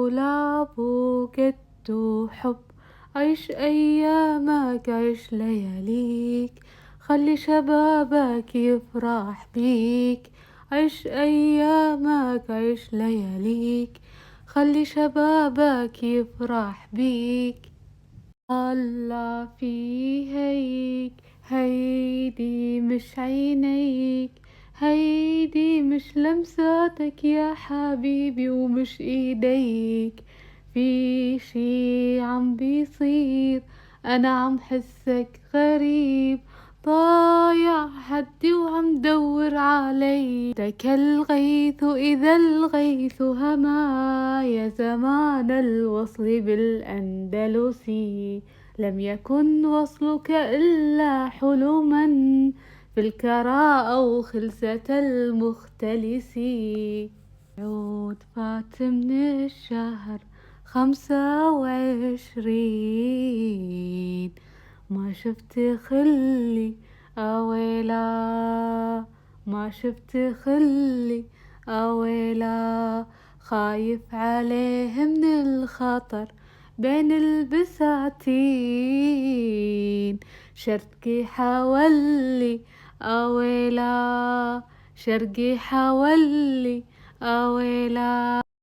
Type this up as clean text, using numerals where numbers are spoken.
ولعب وجد وحب. عيش أيامك، عيش لياليك، خلي شبابك يفرح بيك. عيش أيامك، عيش لياليك، خلي شبابك يفرح بيك. طلع في هيك، هيدي مش عينيك، هيدي مش لمساتك يا حبيبي ومش ايديك. في شي عم بيصير، انا عم حسك غريب، ضايع حدي وعم دور علي. اشتكى الغيث إذا الغيث هما، يا زمان الوصل بالأندلسي. لم يكن وصلك إلا حلما في الكرى أو خلسة المختلس. عود فات من الشهر 25، ما شفت خلي أويلا، ما شفت خلي أويلا. خايف عليه من الخطر بين البساتين، شرقي حولي أويلا، شرقي حولي أويلا.